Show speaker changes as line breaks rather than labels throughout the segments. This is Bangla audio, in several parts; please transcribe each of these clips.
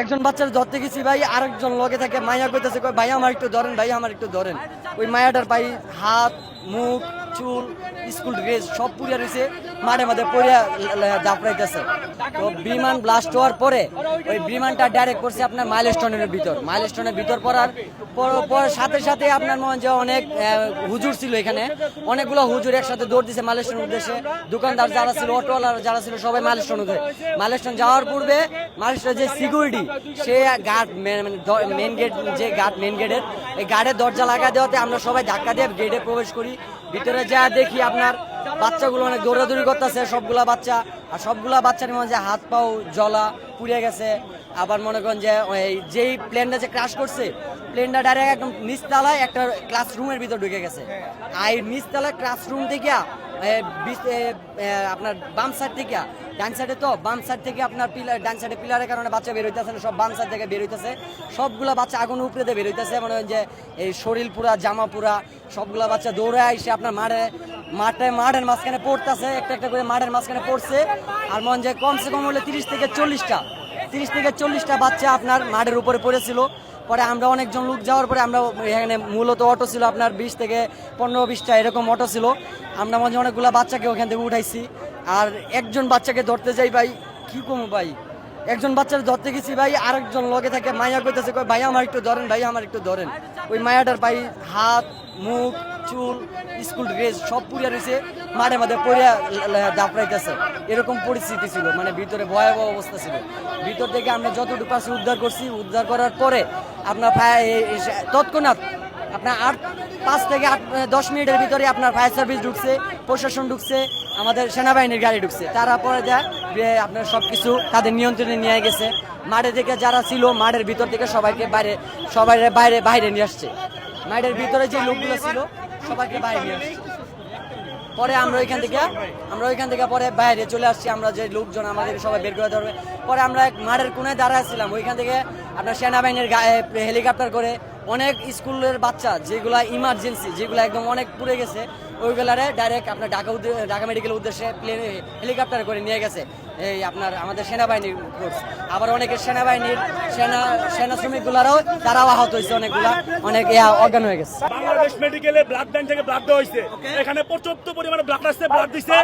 একজন বাচ্চার ধরতে গেছি ভাই, আরেকজন লগে থেকে মায়া কইতেছে, কই ভাই আমার একটু ধরেন, ভাই আমার একটু ধরেন। ওই মায়াটার ভাই হাত মুখ চুল স্কুল ড্রেস সব পুড়িয়া রয়েছে, মাঠে মাঠে পড়িয়া দাপড়াইতেছে। তো বিমান ব্লাস্ট হওয়ার পরে ওই বিমানটা ডাইরেক্ট করছে আপনার মাইলস্টোনের ভিতর পড়ার পর সাথে সাথে আপনার মনে যে অনেক হুজুর ছিল এখানে, অনেকগুলো হুজুর একসাথে দৌড় দিছে মাইলস্টোনের উদ্দেশ্যে। দোকানদার যারা ছিল, অটোওয়ালা যারা ছিল, সবাই মাইলস্টোন যাওয়ার পূর্বে মাইলস্টোনের যে সিকিউরিটি সে গার্ড মেন গেট, যে গার্ড মেন গেটের এই গার্ডের দরজা লাগা দেওয়াতে আমরা সবাই ধাক্কা দিয়ে গেটে প্রবেশ করি। ভিতরে যা দেখি আপনার বাচ্চাগুলো অনেক দৌড়াদৌড়ি করতেছে, সবগুলা বাচ্চার মধ্যে হাত পাও জ্বলা পুড়ে গেছে। আবার মনে করেন যে যেই প্লেনটা যে ক্রাশ করছে, প্লেনটা ডাইরেক্ট একদম নিচতলায় একটা ক্লাসরুমের ভিতর ঢুকে গেছে। আর নিচতলায় ক্লাসরুম থেকে আপনার বাম সাইড থেকে, ডান সাইডে তো বাম সাইড থেকে আপনার পিলার, ডান সাইডে পিলারের কারণে বাচ্চা বের হইতেছে না, সব বাম সাইড থেকে বের হইতেছে। সবগুলা বাচ্চা আগুন উপরে দিয়ে বের হইতেছে, মনে হয় যে এই শরীর পুরা জামা পুরা। সবগুলা বাচ্চা দৌড়ে আইসে আপনার মাঠের মাঝখানে পড়তেছে, একটা করে মাঠের মাঝখানে পড়ছে। আর মনে যে কমসে কম হলে 30 থেকে 40টা বাচ্চা আপনার মাঠের উপরে পড়েছিল। পরে আমরা অনেকজন লোক যাওয়ার পরে আমরা এখানে মূলত অটো ছিল আপনার 20 থেকে 15-20টা এরকম অটো ছিল। আমরা মনে অনেকগুলো বাচ্চাকে ওখান থেকে উঠাইছি। আর একজন বাচ্চাকে ধরতে যাই ভাই, কি কম ভাই, একজন বাচ্চার ধরতে গেছি ভাই, আরেকজন লগে থেকে মায়া কইতেছে, কই ভাই আমার একটু ধরেন, ভাই আমার একটু ধরেন। ওই মায়াটার ভাই হাত মুখ চুল স্কুল ড্রেস সব পুড়িয়া রয়েছে, মাঠে মাঠে পড়িয়া দাপড়াইতেছে। এরকম পরিস্থিতি ছিল, মানে ভিতরে ভয়াবহ অবস্থা ছিল। ভিতর থেকে আমরা যতটুকু পারছি উদ্ধার করার পরে আপনার তৎক্ষণাৎ আপনার 5 থেকে 10 মিনিটের ভিতরে আপনার ফায়ার সার্ভিস ঢুকছে, প্রশাসন ঢুকছে, আমাদের সেনাবাহিনীর গাড়ি ঢুকছে। তারা পরে আপনার সবকিছু তাদের নিয়ন্ত্রণে নিয়ে গেছে। মাঠে থেকে যারা ছিল মাঠের ভিতর থেকে সবাইকে বাইরে নিয়ে আসছে। মাঠের ভিতরে যে লোকগুলো ছিল সবাইকে বাইরে নিয়ে আসছে। পরে আমরা ওইখান থেকে পরে বাইরে চলে আসছি। আমরা যে লোকজন আমাদের সবাই বের করে ধরবে, পরে আমরা মাঠের কোনায় দাঁড়াচ্ছিলাম। ওইখান থেকে আপনার সেনাবাহিনীর হেলিকপ্টার করে অনেক স্কুলের বাচ্চা যেগুলা ইমার্জেন্সি, যেগুলো একদম অনেক পুড়ে গেছে, ওইগুলারে ডাইরেক্ট আপনার ঢাকা মেডিকেল উদ্দেশ্যে হেলিকপ্টার করে নিয়ে গেছে এই আপনার আমাদের সেনাবাহিনীর ফোর্স। আবার অনেকের সেনা শ্রমিকগুলারাও তারাও আহত হয়েছে, অনেক অজ্ঞান হয়ে গেছে।
বাংলাদেশ মেডিকেলে ব্লাড ব্যাংক থেকে ব্লাড দেওয়া হয়েছে, এখানে পর্যাপ্ত পরিমাণে ব্লাড আসছে, ব্লাড দিচ্ছে।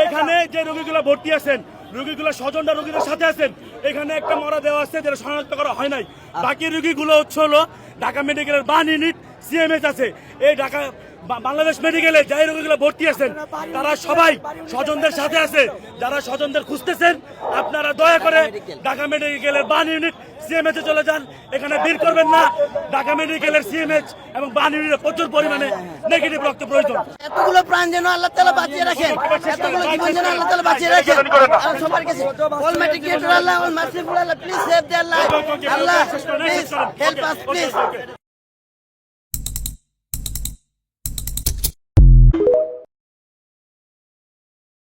এখানে যে রোগীগুলো ভর্তি আছেন, রোগীগুলো স্বজনরা রোগীদের সাথে আছেন, এখানে একটা মরা দেওয়া আছে যেটা শনাক্ত করা হয় নাই। বাকি রোগীগুলো হলো ঢাকা মেডিকেলের 1 ইউনিট সিএমএইচ আছে। এই বাংলাদেশ মেডিকেলে যাই রোগীগুলো ভর্তি আছেন তারা সবাই স্বজনদের সাথে আছে। যারা স্বজনদের খুঁজতেছেন আপনারা দয়া করে ঢাকা মেডিকেলের 1 ইউনিট সিএমএইচে চলে যান, এখানে ভিড় করবেন না। ঢাকা মেডিকেলের সিএমএইচ এবং 1 ইউনিটে প্রচুর পরিমাণে নেগেটিভ রক্ত প্রয়োজন।
এতগুলো প্রাণ যেন আল্লাহ তাআলা বাঁচিয়ে রাখেন, এতগুলো জীবন যেন আল্লাহ তাআলা বাঁচিয়ে রাখেন। আর সবার কাছে Almighty creator Allah, all merciful Allah, please save the Allah, Allah please help us please.